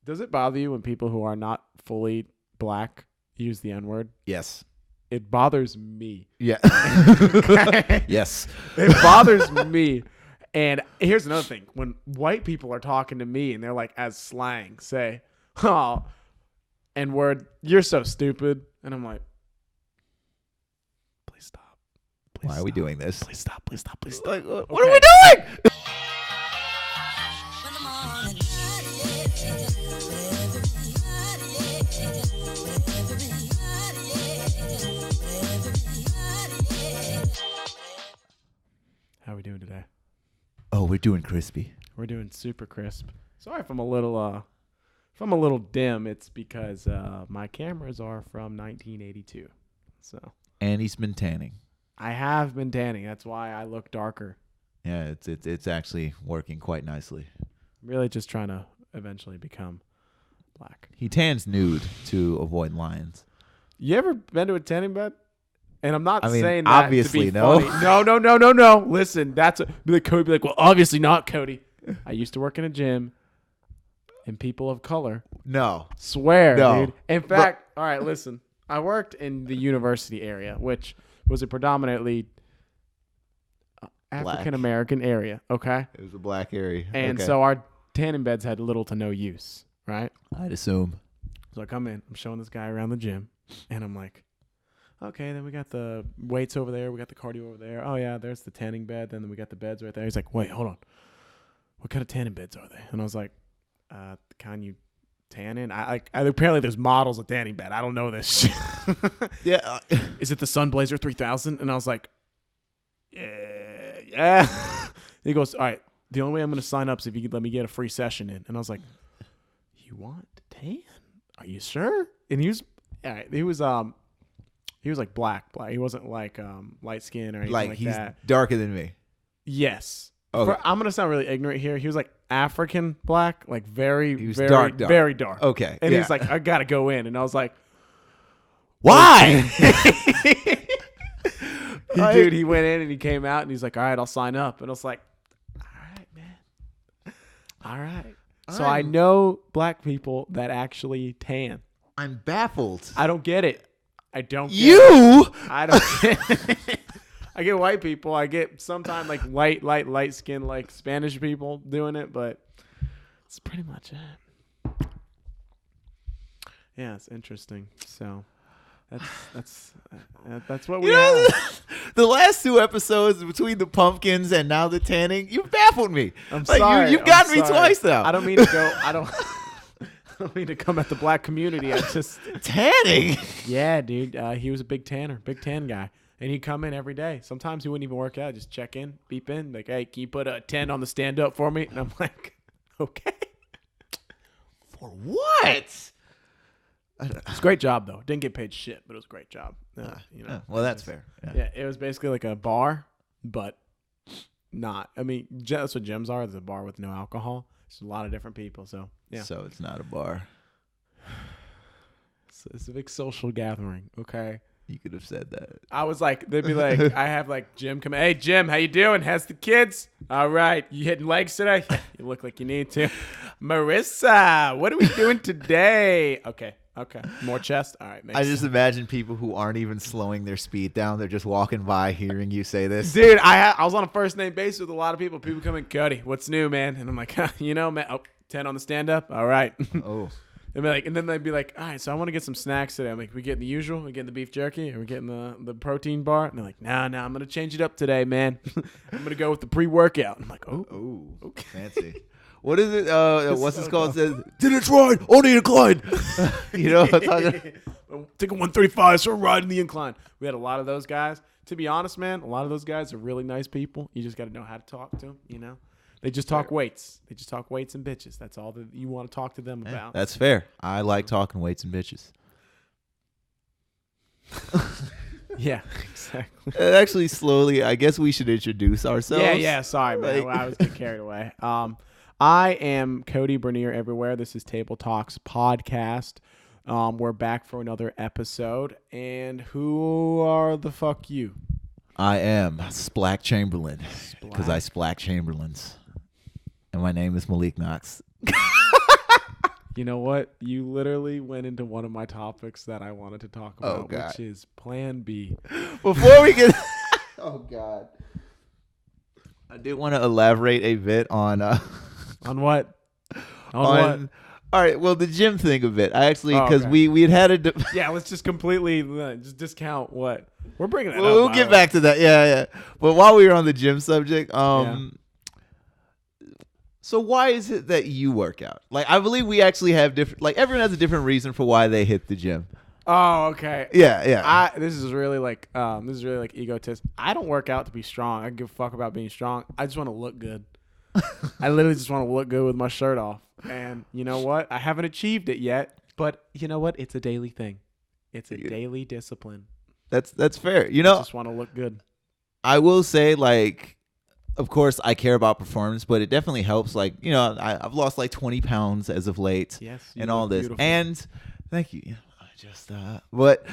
Does it bother you when people who are not fully black use the N-word? Yes. It bothers me. Yeah. Yes. It bothers me. And here's another thing. When white people are talking to me and they're like, as slang, say, oh, N-word, you're so stupid. And I'm like, please stop. Please Why are we doing this? Please stop. Please stop. Please stop. Like, what are we doing? How are we doing today? Oh, we're doing crispy. We're doing super crisp. Sorry if I'm a little dim. It's because my cameras are from 1982. So. And he's been tanning. I have been tanning. That's why I look darker. Yeah, it's actually working quite nicely. Really just trying to eventually become black. He tans nude to avoid lions. You ever been to a tanning bed? And I'm not I mean, saying that obviously to be no. funny. No. Listen, Cody be like, well, obviously not, Cody. I used to work in a gym, and people of color No. swear, No. dude. In fact, all right, listen. I worked in the university area, which was a predominantly African American area. Okay, It was a black area. and Okay. so our tanning beds had little to no use, right? I'd assume. So I come in, I'm showing this guy around the gym, and I'm like, okay, then we got the weights over there, we got the cardio over there. Oh yeah, there's the tanning bed. Then we got the beds right there. He's like, wait, hold on, what kind of tanning beds are they? And I was like, the kind you tan in. I apparently there's models of tanning bed. I don't know this shit. Yeah. Is it the Sunblazer 3000? And I was like, yeah. He goes, all right, the only way I'm going to sign up is if you could let me get a free session in. And I was like, you want to tan? Are you sure? And he was, all right, he was like black. He wasn't like light skin or anything like he's that. darker than me. Yes. Okay. I'm going to sound really ignorant here. He was like African black, like very, He was very, dark. very dark. Okay. And yeah. he's like, I got to go in. And I was like, why? He went in and he came out and he's like, all right, I'll sign up. And I was like, all right, man. All right. So I know black people that actually tan. I'm baffled. I don't get it. I don't get You? it. I don't get it. I get white people. I get sometimes like light skin, like Spanish people doing it, but it's pretty much it. Yeah, it's interesting. So that's what we have. The last two episodes between the pumpkins and now the tanning, you baffled me. I'm like, sorry. You've gotten me twice now. I don't mean to go. I don't mean to come at the black community. I just tanning. Yeah, dude. He was a big tanner, big tan guy. And he'd come in every day. Sometimes he wouldn't even work out. Just check in, beep in. Like, hey, can you put a 10 on the stand-up for me? And I'm like, okay. For what? It's a great job, though. Didn't get paid shit, but it was a great job. Well, that's fair. Yeah, it was basically like a bar, but not. I mean, that's what gyms are. There's a bar with no alcohol. It's a lot of different people, so, yeah. So it's not a bar. It's a big social gathering, okay? You could have said that. I was like, they'd be like, I have like Jim come in. Hey, Jim, how you doing? How's the kids? All right. You hitting legs today? You look like you need to. Marissa, what are we doing today? Okay. More chest? All right. I just imagine people who aren't even slowing their speed down. They're just walking by hearing you say this. Dude, I was on a first name basis with a lot of people. People come in, Cody, what's new, man? And I'm like, man, 10 on the stand-up? All right. Oh. And then they'd be like, all right, so I want to get some snacks today. I'm like, we getting the usual? We getting the beef jerky? Are we getting the protein bar? And they're like, nah, I'm going to change it up today, man. I'm going to go with the pre-workout. I'm like, oh, okay. Fancy. What is it? What's this called? Says, didn't ride, only incline. You know what I'm talking about? Take a 135, so riding the incline. We had a lot of those guys. To be honest, man, a lot of those guys are really nice people. You just got to know how to talk to them, you know? They just talk weights. They just talk weights and bitches. That's all that you want to talk to them about. That's fair. I like talking weights and bitches. Yeah, exactly. Actually, slowly, I guess we should introduce ourselves. Yeah. Sorry, man. I was getting carried away. I am Kody Bernier everywhere. This is Table Talks Podcast. We're back for another episode. And who are the fuck you? I am Splack Chamberlain because I splack Chamberlains. And my name is Malik Knox. You know what? You literally went into one of my topics that I wanted to talk about, which is Plan B. Before we get, oh God, I did want to elaborate a bit on On what? on What? All right, well, the gym thing a bit. I actually, because okay. we had a. Yeah, let's just completely just discount what we're bringing that up. We'll get back to that. Yeah. But while we were on the gym subject, so why is it that you work out? Like, I believe we actually have different. Like, everyone has a different reason for why they hit the gym. Oh, okay. Yeah. This is really like egotist. I don't work out to be strong. I give a fuck about being strong. I just want to look good. I literally just want to look good with my shirt off. And you know what? I haven't achieved it yet, but you know what? It's a daily thing. It's a daily discipline. That's fair. You know, I just want to look good. I will say, like, of course, I care about performance, but it definitely helps. Like, you know, I've lost like 20 pounds as of late. Yes, and all this. beautiful. And thank you. I just, but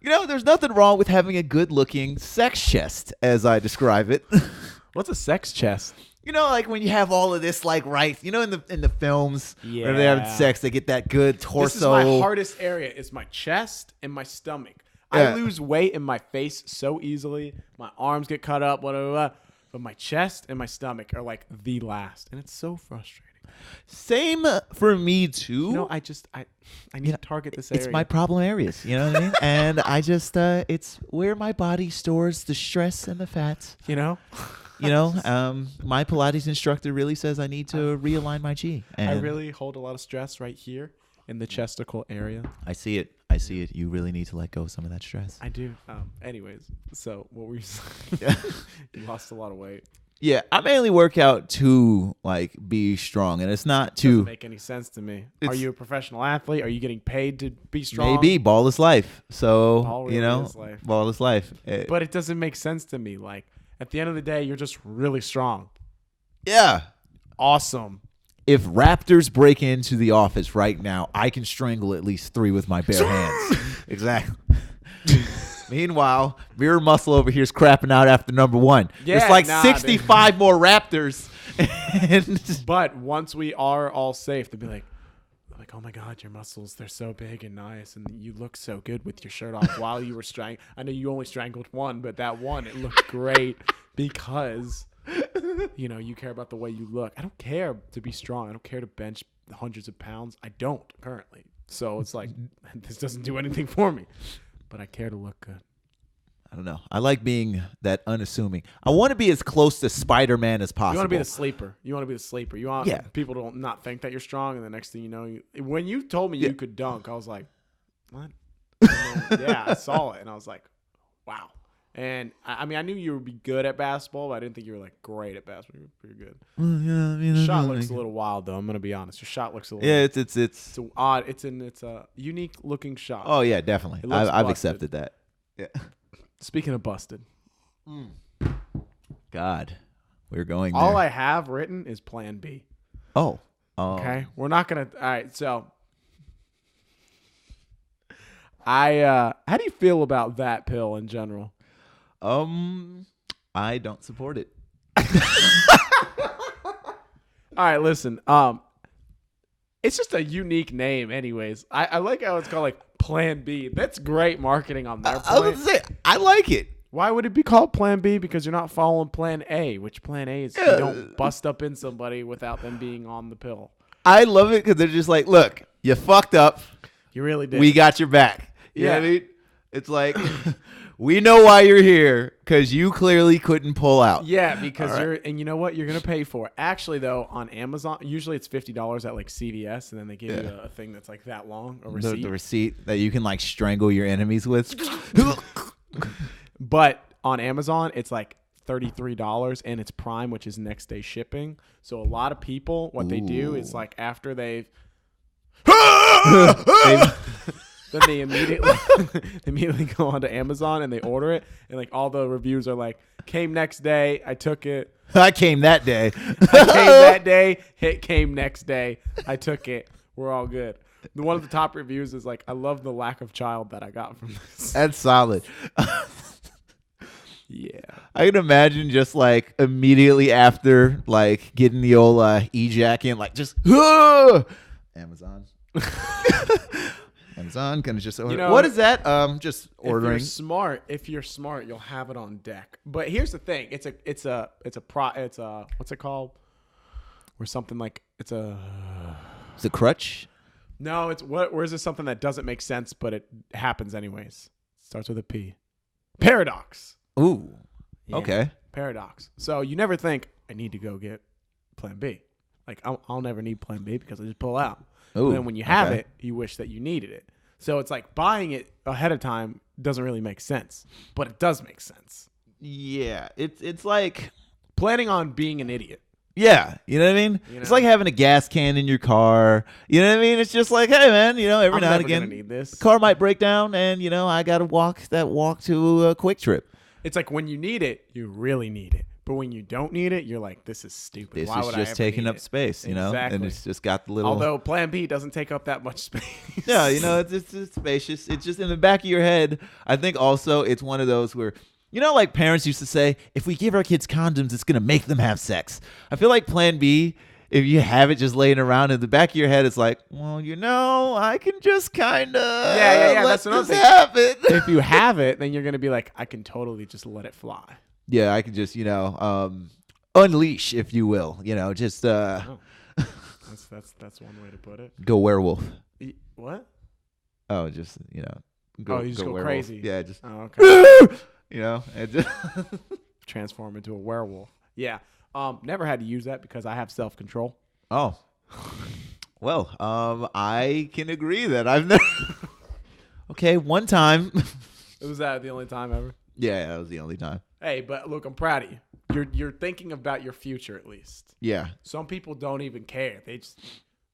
you know, there's nothing wrong with having a good-looking sex chest, as I describe it. What's a sex chest? You know, like when you have all of this, like, right? You know, in the films, Yeah. when they're having sex, they get that good torso. This is my hardest area. It's my chest and my stomach. Yeah. I lose weight in my face so easily. My arms get cut up, whatever. But my chest and my stomach are like the last, and it's so frustrating. Same for me too. You know, I need to target this area. It's my problem areas. You know what I mean? And I just, it's where my body stores the stress and the fat. You know. You know, my Pilates instructor really says I need to realign my chi. And I really hold a lot of stress right here in the chesticle area. I see it. You really need to let go of some of that stress. I do. Anyways, so what were you saying? You lost a lot of weight. Yeah, I mainly work out to like be strong, and it's not to Doesn't make any sense to me. Are you a professional athlete? Are you getting paid to be strong? Maybe ball is life. So Ball really you know, is life. ball is life. But it doesn't make sense to me. Like at the end of the day, you're just really strong. Yeah. Awesome. If raptors break into the office right now, I can strangle at least 3 with my bare hands. Exactly. Meanwhile, Mirror Muscle over here is crapping out after number 1. Yeah, There's like nah, 65 more raptors. But once we are all safe, they'll be like, oh my God, your muscles, they're so big and nice. And you look so good with your shirt off while you were strangling. I know you only strangled 1, but that one, it looked great because, you know, you care about the way you look. I don't care to be strong. I don't care to bench hundreds of pounds. I don't currently. So it's like, this doesn't do anything for me. But I care to look good. I don't know. I like being that unassuming. I want to be as close to Spider-Man as possible. You want to be the sleeper. You want people to not think that you're strong, and the next thing you know, when you told me you could dunk, I was like, what? Yeah, I saw it, and I was like, wow. And I mean, I knew you would be good at basketball, but I didn't think you were like great at basketball. You were pretty good. Your shot looks a little wild, though. I'm gonna be honest. Your shot looks a little. Yeah, it's odd. It's a unique looking shot. Oh yeah, definitely. I've accepted that. Yeah. Speaking of busted, God, we're going there. all I have written is Plan B. Oh. Okay, we're not gonna. All right, so how do you feel about that pill in general? I don't support it. All right, listen. It's just a unique name, anyways. I like how it's called like Plan B. That's great marketing on their point. I was gonna say I like it. Why would it be called Plan B? Because you're not following Plan A, which Plan A is you don't bust up in somebody without them being on the pill. I love it because they're just like, look, you fucked up. You really did. We got your back. You know what I Yeah. mean? It's like, we know why you're here because you clearly couldn't pull out. Yeah, because and you know what? You're going to pay for it. Actually, though, on Amazon, usually it's $50 at like CVS, and then they give you a thing that's like that long, a receipt. The receipt that you can like strangle your enemies with. But on Amazon, it's like $33, and it's Prime, which is next day shipping. So a lot of people, what they do is like after they've then they immediately go onto Amazon and they order it, and like all the reviews are like, came next day, I took it. I came that day. I came that day, it came next day, I took it. We're all good. One of the top reviews is like, I love the lack of child that I got from this. That's solid. Yeah. I can imagine just like immediately after like getting the old ejac in, like just Amazon. Amazon, gonna just order. You know, what is that? Just ordering. If you're smart, you'll have it on deck. But here's the thing: it's a what's it called? Where something like it's a. Is it crutch? No, it's what? Where is it something that doesn't make sense, but it happens anyways? Starts with a P. Paradox. Ooh. Yeah, Okay. Paradox. So you never think I need to go get Plan B. Like I'll never need Plan B because I just pull out. Ooh. And then when you have okay. it, you wish that you needed it. So it's like buying it ahead of time doesn't really make sense, but it does make sense. Yeah. It's like Planning on being an idiot. Yeah, you know what I mean? You It's know? like having a gas can in your car. You know what I mean? It's just like, hey, man, every I'm now and never gonna again, need this. the car might break down, and, I got to walk to a Quick Trip. It's like when you need it, you really need it. But when you don't need it, you're like, this is stupid. This Why is would I just ever taking need up it? space, Exactly. And it's just got the little. Although Plan B doesn't take up that much space. Yeah, it's spacious. It's just in the back of your head. I think also it's one of those where, like parents used to say, if we give our kids condoms, it's going to make them have sex. I feel like Plan B, if you have it just laying around in the back of your head, it's like, well, I can just kind of Yeah. let That's another this thing. happen. If you have it, then you're going to be like, I can totally just let it fly. Yeah, I can just, unleash, if you will. Just Oh. That's one way to put it. go werewolf. What? Oh, just, Oh, you just go werewolf. crazy. Yeah, just, Oh, okay. and just Transform into a werewolf. Yeah. Never had to use that because I have self-control. Oh. Well, I can agree that I've never. Okay, one time. Was that the only time ever? Yeah, that was the only time. Hey, but look, I'm proud of you. You're thinking about your future at least. Yeah. Some people don't even care. They just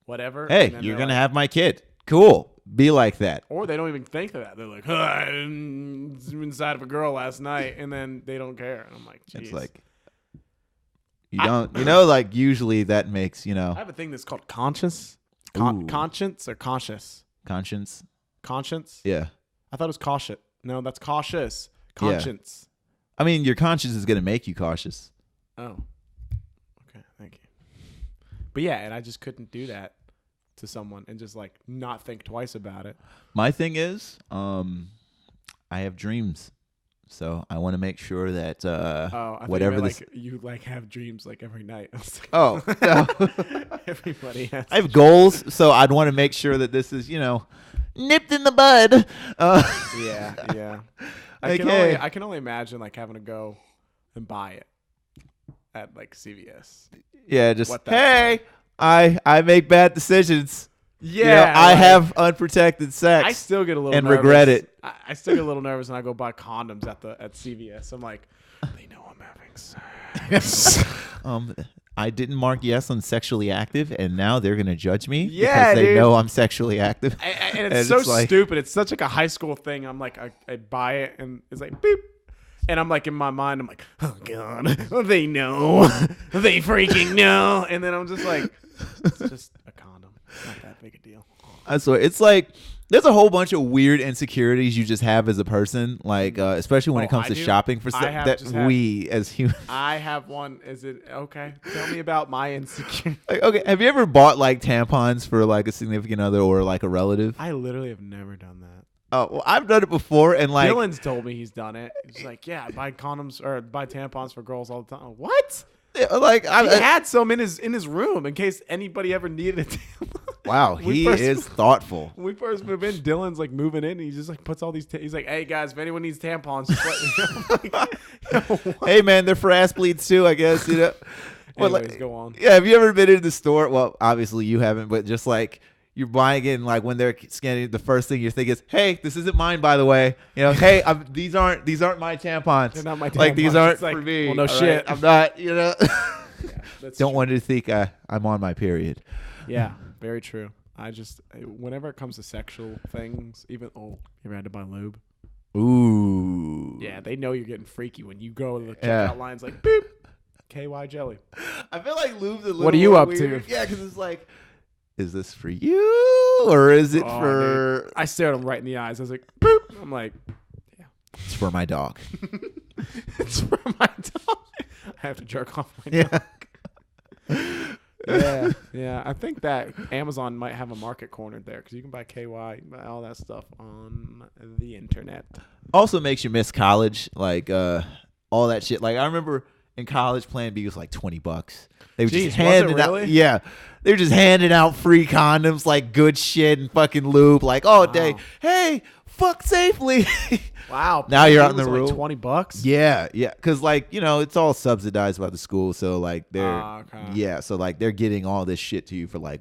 whatever. Hey, you're gonna have my kid. Cool. Be like that. Or they don't even think of that. They're like, I was inside of a girl last night, and then they don't care. And I'm like, geez. It's like you don't. Like usually that makes I have a thing that's called conscience. Ooh. Conscience or conscious? conscience. Conscience? Yeah. I thought it was cautious. No, that's cautious. Conscience. I mean, your conscience is gonna make you cautious. Oh. Okay, thank you. But yeah, and I just couldn't do that to someone and just like not think twice about it. My thing is, I have dreams, so I want to make sure that I whatever think this. you like have dreams like every night. I was like, Oh, no. everybody has. I have goals, so I'd want to make sure that this is, nipped in the bud. Yeah. Okay. I can only imagine like having to go and buy it at like CVS. Yeah, just What that's I make bad decisions. Yeah, I like, have unprotected sex. I still get a little and nervous. regret it. I still get a little nervous when I go buy condoms at CVS. I'm like, they know I'm having sex. I didn't mark yes on sexually active, and now they're gonna judge me Yeah, because they dude. know I'm sexually active. And it's so stupid. It's such like a high school thing. I'm like, I buy it, and it's like beep. And I'm like in my mind, I'm like, oh god, they know, they freaking know. And then I'm just like, it's just a condom, it's not that big a deal. I swear, it's like there's a whole bunch of weird insecurities you just have as a person, like especially when it comes I to do. shopping for stuff that we as humans. I have one. Is it okay? Tell me about my insecurity. Like, okay, have you ever bought like tampons for like a significant other or like a relative? I literally have never done that. Oh, well, I've done it before, and like Dylan's told me he's done it. He's like, yeah, I buy condoms or buy tampons for girls all the time. What? like He I had some in his room in case anybody ever needed a tampon. wow, he is thoughtful. When we first move in, Dylan's like moving in. And he just like puts all these. He's like, "Hey guys, if anyone needs tampons, just let me know." I'm like, what? Hey man, they're for ass bleeds too, I guess. But, Anyways, go on. Yeah, have you ever been in the store? Well, obviously you haven't, but just like you're buying it, and like when they're scanning, the first thing you think is, "Hey, this isn't mine, by the way." Hey, these aren't my tampons. They're not my Like these tampons. aren't It's like, for me. well, no all shit. right? I'm not. Yeah, that's Don't true. want you to think I'm on my period. Yeah, very true. Whenever it comes to sexual things, even you ever had to buy lube? Ooh. Yeah, they know you're getting freaky when you go to the checkout Yeah. lines like boop, KY jelly. I feel like lube's a little. What are you more up weird. to? Yeah, because it's like, is this for you or is it Oh, for? dude. I stared him right in the eyes. I was like, boop. I'm like, It's for my dog. it's for my dog. I have to jerk off my dog. Yeah. I think that Amazon might have a market cornered there because you can buy KY, you can buy all that stuff on the internet. Also makes you miss college, like all that shit. Like I remember in college, Plan B was like $20. They were just handing out. Yeah, they were just handing out free condoms, like good shit and fucking lube, like all day. Hey, fuck safely. Wow. Now you're out in the room. Like $20. Yeah, because like it's all subsidized by the school, so like they're so like they're getting all this shit to you for like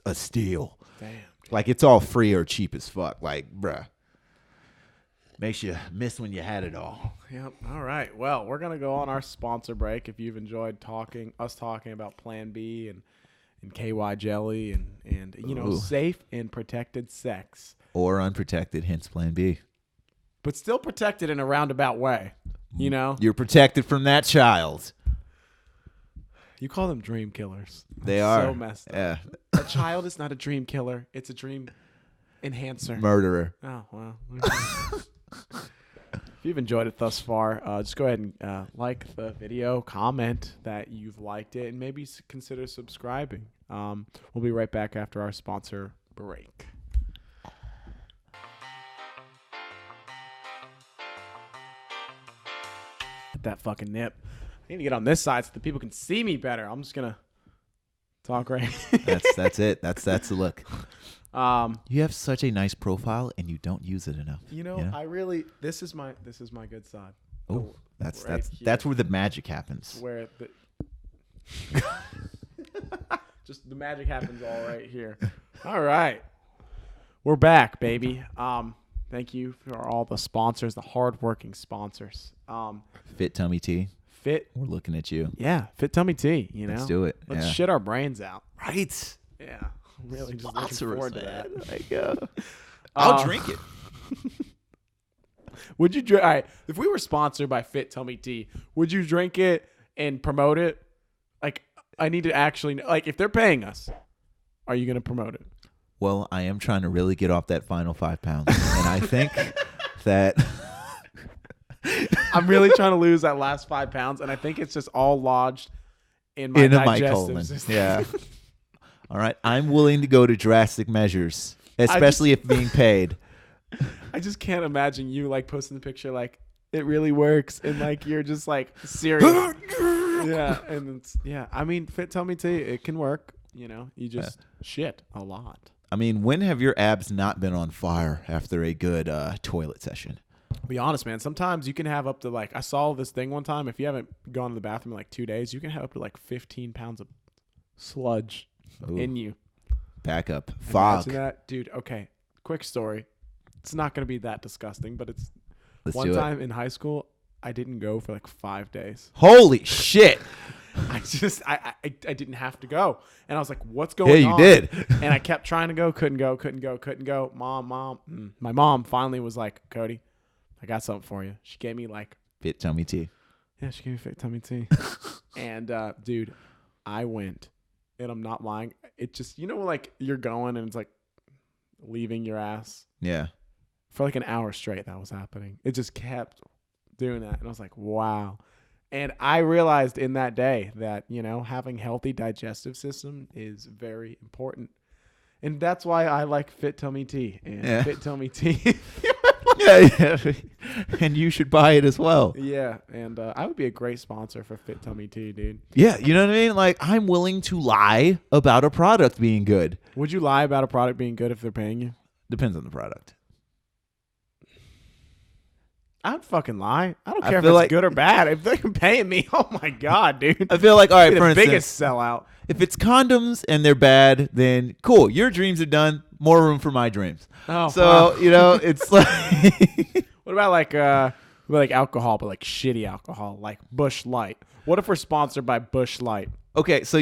a steal. Damn. Like it's all free or cheap as fuck. Like, bruh. Makes you miss when you had it all. Yep. All right. Well, we're gonna go on our sponsor break. If you've enjoyed us talking about Plan B and KY jelly and safe and protected sex. Or unprotected, hence Plan B. But still protected in a roundabout way. You're protected from that child. You call them dream killers. They are. So messed up. Yeah. A child is not a dream killer. It's a dream enhancer. Murderer. Oh, well. If you've enjoyed it thus far, just go ahead and like the video, comment that you've liked it, and maybe consider subscribing. We'll be right back after our sponsor break. That fucking nip. I need to get on this side so the people can see me better. I'm just gonna talk right. That's it. That's the look. You have such a nice profile and you don't use it enough. I really this is my good side. Oh, that's where the magic happens. Where the just the magic happens all right here. All right. We're back, baby. Thank you for all the sponsors, the hardworking sponsors. Fit Tummy Tea. We're looking at you. Yeah, Fit Tummy Tea, Let's do it. Let's shit our brains out. Right. Yeah. I'm really just looking forward to that. Like, I'll drink it. Would you drink? All right, if we were sponsored by Fit Tummy Tea, would you drink it and promote it? Like, I need to actually, like, if they're paying us, are you going to promote it? Well, I am trying to really get off that final 5 pounds. And I think that I'm really trying to lose that last 5 pounds. And I think it's just all lodged in my digestive system. Yeah. All right. I'm willing to go to drastic measures, especially if being paid. I just can't imagine you like posting the picture like it really works. And like, you're just like serious. Yeah. And I mean, Fit Tummy Tea, it can work. You just shit a lot. I mean, when have your abs not been on fire after a good toilet session? Be honest, man. Sometimes you can have up to like, I saw this thing one time. If you haven't gone to the bathroom in like 2 days, you can have up to like 15 pounds of sludge in you. Back up. Fog. Imagine that. Dude, okay. Quick story. It's not going to be that disgusting, but it's Let's one time in high school, I didn't go for like 5 days. Holy shit. I didn't have to go. And I was like, what's going on? Yeah, you did. And I kept trying to go, couldn't go. Mom. My mom finally was like, Kody, I got something for you. She gave me like Fit Tummy Tea. Yeah, she gave me Fit Tummy Tea. And dude, I went, and I'm not lying. It just, like you're going and it's like leaving your ass. Yeah. For like an hour straight, that was happening. It just kept doing that. And I was like, wow. And I realized in that day that, having healthy digestive system is very important. And that's why I like Fit Tummy Tea and Fit Tummy Tea. yeah. And you should buy it as well. Yeah. And I would be a great sponsor for Fit Tummy Tea, dude. Yeah. You know what I mean? Like, I'm willing to lie about a product being good. Would you lie about a product being good if they're paying you? Depends on the product. I'd fucking lie. I don't care if it's good or bad. If they're paying me, oh my God, dude. I feel like, all right, for the instance, biggest sellout. If it's condoms and they're bad, then cool. Your dreams are done. More room for my dreams. Oh, so, wow. It's like. What about like alcohol, but like shitty alcohol, like Busch Light? What if we're sponsored by Busch Light? Okay, so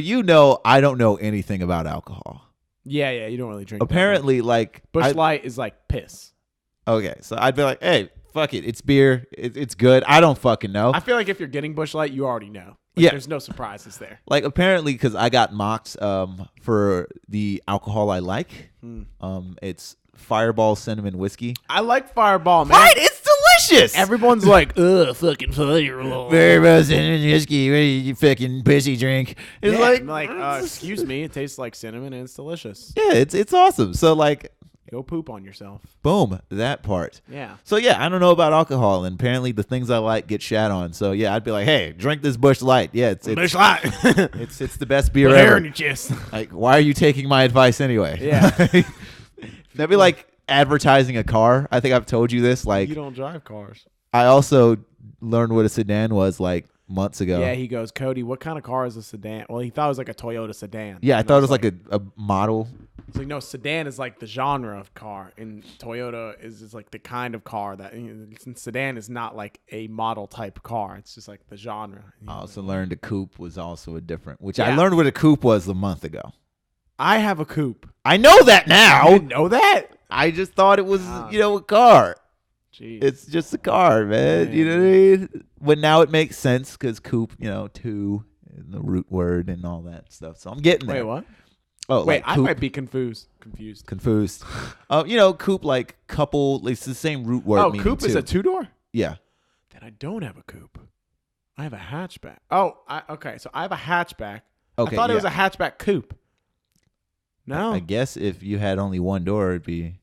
I don't know anything about alcohol. Yeah, you don't really drink. Apparently, like Busch Light is like piss. Okay, so I'd be like, hey, fuck it. It's beer. It's good. I don't fucking know. I feel like if you're getting Busch Light, you already know. Yeah. There's no surprises there. Like, apparently, because I got mocked for the alcohol I like. It's Fireball Cinnamon Whiskey. I like Fireball, man. Right? It's delicious. Everyone's like, ugh, fucking 5-year-old. Very much whiskey. What do you fucking pussy drink? It's I'm like, excuse me, it tastes like cinnamon and it's delicious. Yeah, it's awesome. So like, Go poop on yourself. boom, that part. Yeah. So yeah, I don't know about alcohol, and apparently the things I like get shat on. So yeah, I'd be like, hey, drink this Busch Light. Yeah, it's Busch Light. it's the best beer Hair ever. in your chest. Like, why are you taking my advice anyway? Yeah. That'd be like advertising a car. I think I've told you this. Like, You don't drive cars. I also learned what a sedan was like months ago. Yeah, he goes, Kody, what kind of car is a sedan? Well, he thought it was like a Toyota sedan. Yeah, I And thought it was like a model. It's like, no, sedan is like the genre of car, and Toyota is like the kind of car that sedan is not like a model type car. It's just like the genre. I also learned a coupe was also a different, which Yeah. I learned what a coupe was a month ago. I have a coupe. I know that now. You didn't know that? I just thought it was, Ah. a car. Jeez. It's just a car, man. You know what I mean? But now it makes sense because coupe, two, and the root word and all that stuff. So I'm getting there. Wait, what? Oh, Wait, like I coupe. might be confused. Confused. Coupe, like couple. It's the same root word. Oh, meaning coupe is two. a 2-door? Yeah. Then I don't have a coupe. I have a hatchback. Oh, okay. So I have a hatchback. Okay. I thought it yeah. was a hatchback coupe. No, I guess if you had only one door, it'd be.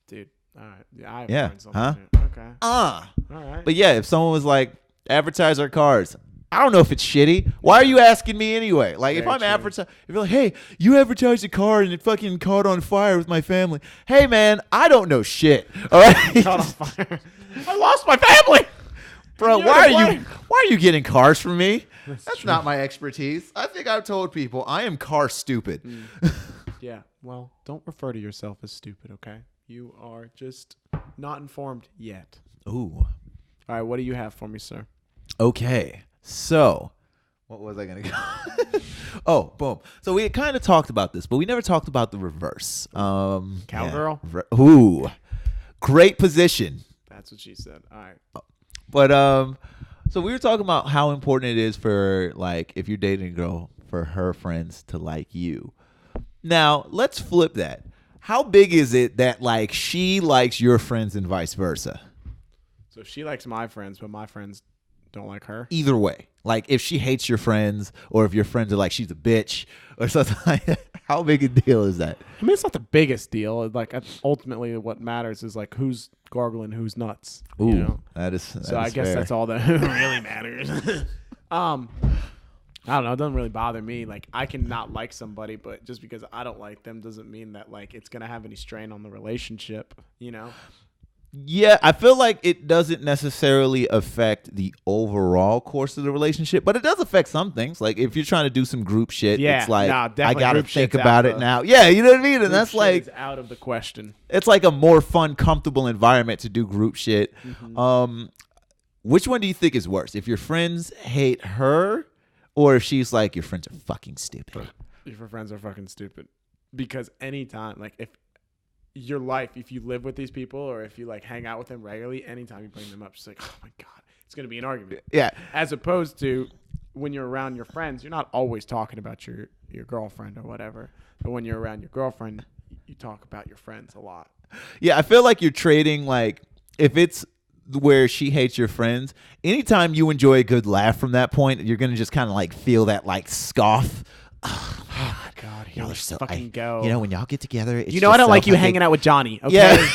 dude. All right. Yeah, I Yeah, learned something huh? new. Okay. All right. But yeah, if someone was like, advertise our cars. I don't know if it's shitty. Why are you asking me anyway? Like, if Very I'm true. advertising, if you're like, hey, you advertised a car and it fucking caught on fire with my family. Hey, man, I don't know shit. All right, Caught on fire. I lost my family. bro. You're Why to are blame. you getting cars from me? That's true. not my expertise. I think I've told people I am car stupid. Yeah. Well, don't refer to yourself as stupid, okay? You are just not informed yet. Ooh. All right. What do you have for me, sir? Okay. So, what was I going to go? Oh, boom. So we kind of talked about this, but we never talked about the reverse. Cowgirl? Yeah. Ooh. Great position. That's what she said. All right. But so we were talking about how important it is for, like, if you're dating a girl, for her friends to like you. Now, let's flip that. How big is it that, like, she likes your friends and vice versa? So she likes my friends, but my friends don't like her. Either way. Like, if she hates your friends, or if your friends are like, she's a bitch, or something like that, how big a deal is that? I mean, it's not the biggest deal. Like, ultimately, what matters is like who's gargling, who's nuts. Ooh, You know? that is So I guess fair. that's all that really matters. I don't know. It doesn't really bother me. Like, I can not like somebody, but just because I don't like them doesn't mean that like it's gonna have any strain on the relationship. You know? Yeah, I feel like it doesn't necessarily affect the overall course of the relationship, but it does affect some things. Like, if you're trying to do some group shit, Yeah, it's like, nah, I definitely gotta group think shit's about out it the- now. Yeah, you know what I mean? And Group that's shit like, is out of the question. it's like a more fun, comfortable environment to do group shit. Mm-hmm. Which one do you think is worse? If your friends hate her, or if she's like, your friends are fucking stupid? Your friends are fucking stupid. Because anytime, like, if your life, if you live with these people or if you like hang out with them regularly, anytime you bring them up, it's like, oh my God, it's going to be an argument. Yeah. As opposed to when you're around your friends, you're not always talking about your girlfriend or whatever. But when you're around your girlfriend, you talk about your friends a lot. Yeah, I feel like you're trading, like, if it's where she hates your friends, anytime you enjoy a good laugh from that point, you're going to just kind of like feel that like scoff. Oh my God, here Y'all we are so, fucking go. You know, when y'all get together, it's You know I just don't so like you fucking- hanging out with Johnny, okay? Yeah.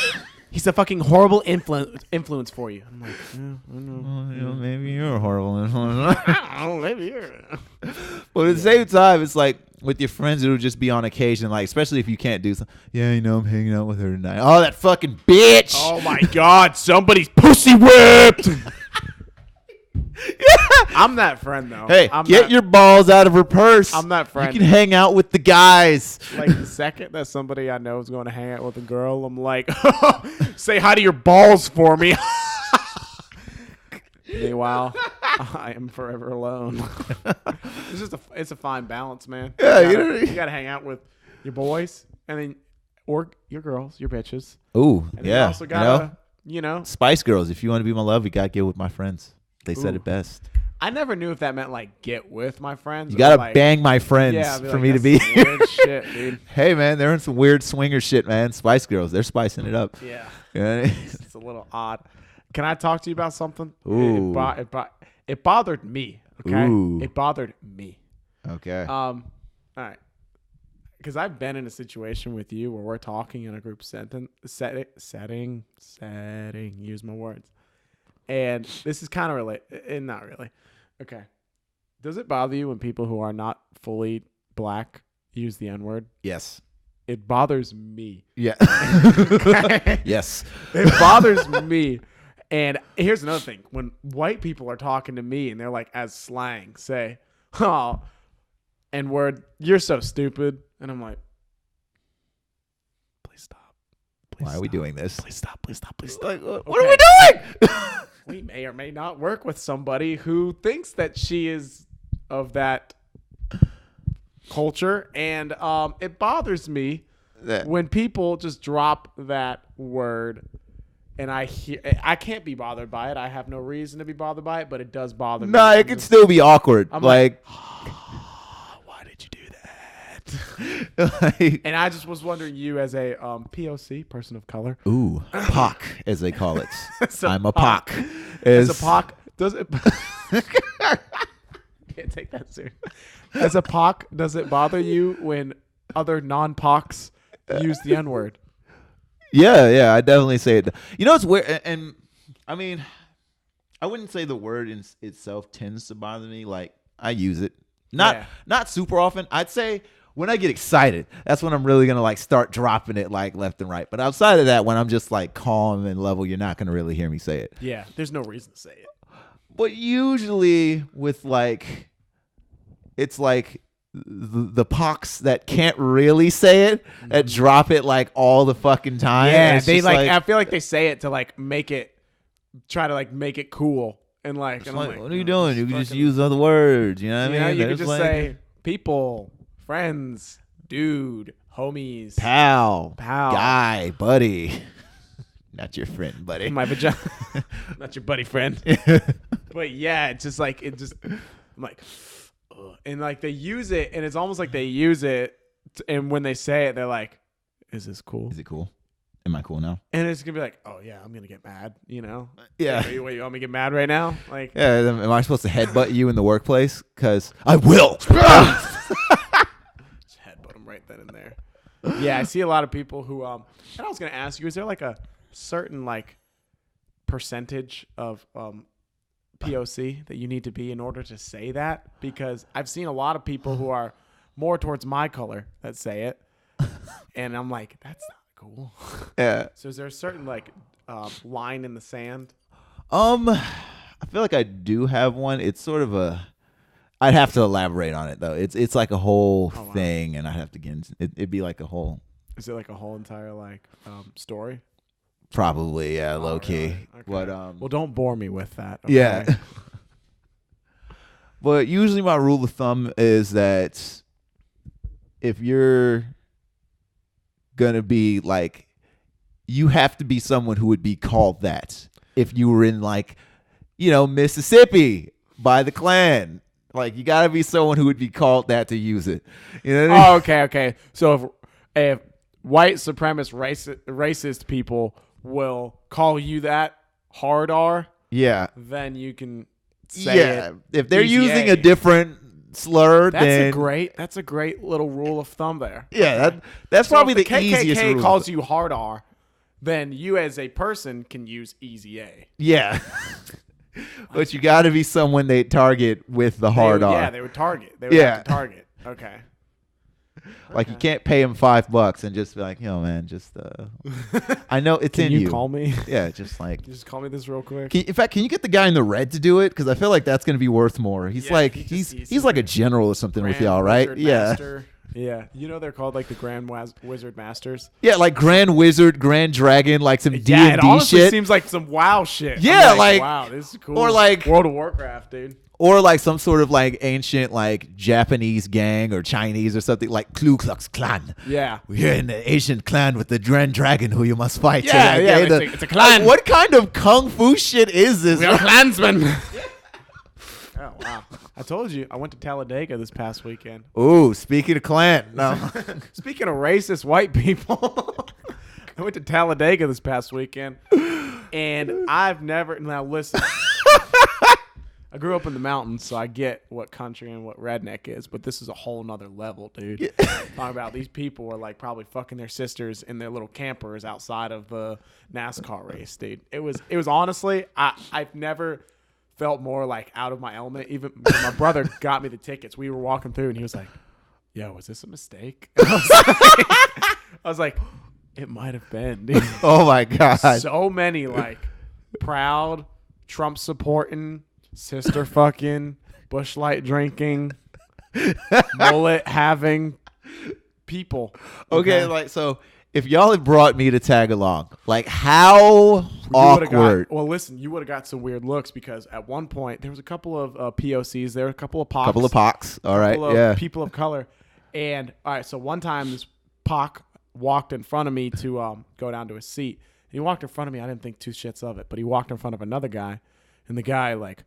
He's a fucking horrible influence for you. I'm like, yeah, I know. Well, you know, maybe you're a horrible influence. Oh, maybe you're. But at the same time, it's like with your friends, it'll just be on occasion, like, especially if you can't do something. Yeah, you know, I'm hanging out with her tonight. Oh, that fucking bitch. Oh my God, somebody's pussy whipped. I'm that friend though. Hey, I'm get that, your balls out of her purse. I'm that friend. You can hang out with the guys. Like the second that somebody I know is going to hang out with a girl, I'm like, say hi to your balls for me. Meanwhile, I am forever alone. It's a fine balance, man. Yeah, you gotta hang out with your boys and then or your girls, your bitches. Ooh, And then you yeah. also gotta, you know. Spice Girls, if you want to be my love, you got to get with my friends. They said Ooh. it best. I never knew if that meant like get with my friends. You or, got to like, bang my friends yeah, I'd be for like, me to that's be. some weird shit, dude. Hey, man, they're in some weird swinger shit, man. Spice Girls, they're spicing it up. Yeah. Yeah. It's a little odd. Can I talk to you about something? Ooh. It bothered me. Okay. Ooh. It bothered me. Okay. All right. Because I've been in a situation with you where we're talking in a group setting. Use my words. And this is kind of related. Not really. Okay. Does it bother you when people who are not fully black use the N-word? Yes. It bothers me. Yeah. Yes. It bothers me. And here's another thing. When white people are talking to me and they're like, as slang, say, oh, N-word, you're so stupid. And I'm like, please stop. Why are we doing this? Please stop. Please stop. Please stop. Like, what are we doing? We may or may not work with somebody who thinks that she is of that culture. And it bothers me when people just drop that word. And I can't be bothered by it. I have no reason to be bothered by it, but it does bother me. Nah, it can still be awkward. I'm like why did you do that? And I just was wondering, you as a POC, person of color. Ooh, POC, as they call it. I'm a POC. POC. As a POC, does it... Can't take that serious. As a POC, does it bother you when other non-POCs use the N-word? Yeah, I definitely say it. You know, it's weird, and I mean, I wouldn't say the word in itself tends to bother me. Like, I use it, not super often. I'd say when I get excited, that's when I'm really gonna like start dropping it like left and right. But outside of that, when I'm just like calm and level, you're not gonna really hear me say it. Yeah, there's no reason to say it. But usually with like, it's like the pox that can't really say it, that drop it like all the fucking time. Yeah, they like, I feel like they say it to like try to make it cool. And like, and like what are you doing? You can just use other words, you know what I mean? You can just say people, friends, dude, homies, pal, guy, buddy. Not your friend, buddy. My vagina. Not your buddy friend. But yeah, it's just like, I'm like, ugh. And like they use it, and it's almost like they use it, and when they say it, they're like, is this cool? Is it cool? Am I cool now? And it's going to be like, oh yeah, I'm going to get mad, you know? Yeah. You want me to get mad right now? Like, yeah, am I supposed to headbutt you in the workplace? Because I will. Just headbutt him right then and there. Yeah, I see a lot of people who, and I was going to ask you, is there like a certain like percentage of POC that you need to be in order to say that? Because I've seen a lot of people who are more towards my color that say it, and I'm like, that's not cool. Yeah. So is there a certain like line in the sand? I feel like I do have one. It's sort of I'd have to elaborate on it though. It's like a whole thing, and I'd have to get into it'd be like a whole. Is it like a whole entire like story? Probably, yeah, low key. Really? Okay. But well, don't bore me with that. Okay? Yeah. But usually my rule of thumb is that if you're gonna be like, you have to be someone who would be called that if you were in like, Mississippi by the Klan. Like, you gotta be someone who would be called that to use it. You know what I mean? Oh, okay. So if white supremacist racist people will call you that hard R, yeah, then you can say it. If they're easy using A. a different slur, that's a great little rule of thumb there. Yeah, that's probably if the easiest KKK rule. calls you hard R, then you as a person can use easy A. Yeah. But you got to be someone they target with the hard R. Yeah, they would target. They would have to target. Okay. Like, you can't pay him $5 and just be like, man, just I know it's in you. Can you call me? Yeah, just like, just call me this real quick. In fact, can you get the guy in the red to do it? Because I feel like that's going to be worth more. He's he's like a general or something with y'all, right? Yeah. Master. Yeah, they're called like the Grand Wizard Masters. Yeah, like Grand Wizard, Grand Dragon, like some D&D it honestly shit. Seems like some WoW shit. Yeah, wow, this is cool. Or like World of Warcraft, dude. Or like some sort of like ancient like Japanese gang or Chinese or something, like Ku Klux Klan. Yeah, we're in the ancient clan with the Grand Dragon who you must fight. Yeah, it's a clan. Like, what kind of kung fu shit is this? We are clansmen. Oh wow! I told you I went to Talladega this past weekend. Ooh, speaking of clan, no. Speaking of racist white people, I went to Talladega this past weekend. And I've never now listen. I grew up in the mountains, so I get what country and what redneck is, but this is a whole nother level, dude. Talking about these people were like probably fucking their sisters in their little campers outside of the NASCAR race, dude. It was honestly, I've never felt more like out of my element. Even when my brother got me the tickets, we were walking through and he was like, yo, was this a mistake? And I was like, it might have been, dude. Oh my God. So many like proud, Trump supporting, sister fucking, Busch Light drinking, mullet having people. Okay, like, so if y'all had brought me to tag along, like, how awkward. Well, listen, you would have got some weird looks because at one point there was a couple of POCs, there were a couple of POCs. Couple of pocs. All right, yeah. People of color. And, all right, so one time this POC walked in front of me to go down to his seat. He walked in front of me. I didn't think two shits of it, but he walked in front of another guy, and the guy, like,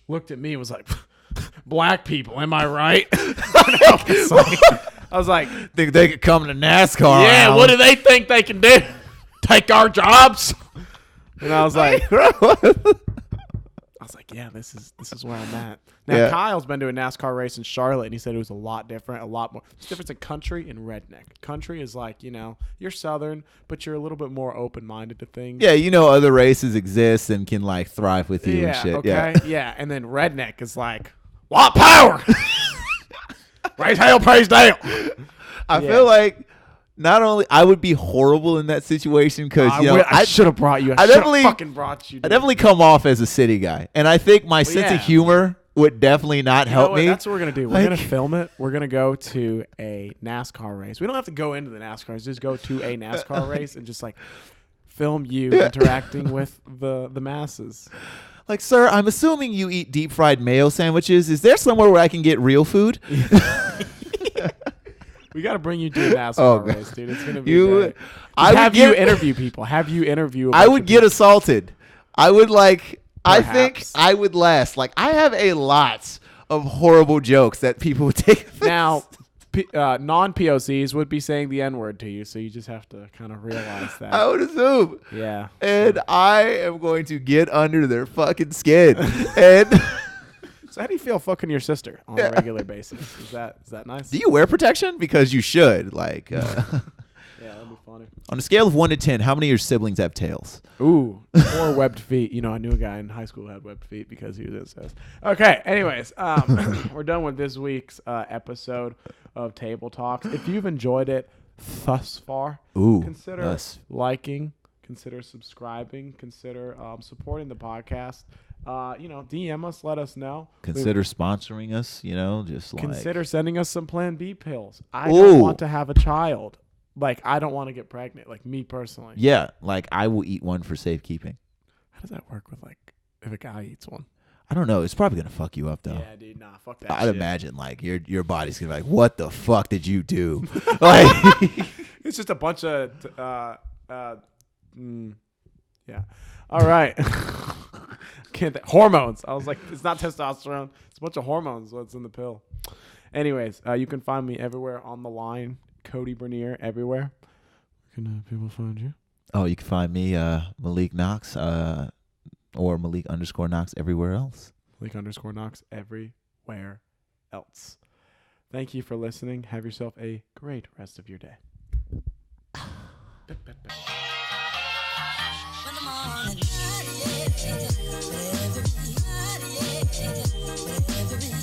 looked at me and was like, black people, am I right? I was like, Think they could come to NASCAR. yeah, what do they think they can do? Take our jobs? And I was like, yeah, this is where I'm at. Now, Yeah. Kyle's been to a NASCAR race in Charlotte, and he said it was a lot different, a lot more. There's a difference in country and redneck. Country is like, you're Southern, but you're a little bit more open-minded to things. Yeah, other races exist and can like thrive with you and shit. Okay. Yeah. And then redneck is like, what power? Raise hell, praise Dale. I feel like not only I would be horrible in that situation because I should have brought you. I definitely fucking brought you. Dude. I definitely come off as a city guy, and I think my sense of humor would definitely not help me. That's what we're gonna do. We're gonna film it. We're gonna go to a NASCAR race. We don't have to go into the NASCAR race. Just go to a NASCAR race and just like film you interacting with the masses. Like, sir, I'm assuming you eat deep fried mayo sandwiches. Is there somewhere where I can get real food? We got to bring you to a NASCAR race, dude. It's gonna be great. You interview people. Have you interview? I would get assaulted. I would like. Perhaps. I think I would last. Like, I have a lot of horrible jokes that people would take. Now, non-POCs would be saying the N-word to you, so you just have to kind of realize that. I would assume. Yeah. And I am going to get under their fucking skin. And so how do you feel fucking your sister on a regular basis? Is that nice? Do you wear protection? Because you should. Like, yeah, that'd be funny. On a scale of 1 to 10, how many of your siblings have tails? Ooh, or webbed feet. I knew a guy in high school who had webbed feet because he was incest. Okay, anyways, we're done with this week's episode of Table Talks. If you've enjoyed it thus far, consider liking, consider subscribing, consider supporting the podcast. DM us, let us know. Consider sponsoring us, just like. Consider sending us some Plan B pills. I don't want to have a child. Like, I don't want to get pregnant, like me personally. Yeah, like I will eat one for safekeeping. How does that work with, like, if a guy eats one? I don't know. It's probably going to fuck you up, though. Yeah, dude, nah, fuck that I'd shit. imagine, like, your body's going to be like, what the fuck did you do? Like, it's just a bunch of, yeah. All right. Hormones. I was like, it's not testosterone. It's a bunch of hormones what's in the pill. Anyways, you can find me everywhere on the line. Kody Bernier everywhere. Where can people find you? Oh, you can find me, Malik Knox, or Malik_Knox everywhere else. Malik_Knox everywhere else. Thank you for listening. Have yourself a great rest of your day. When the morning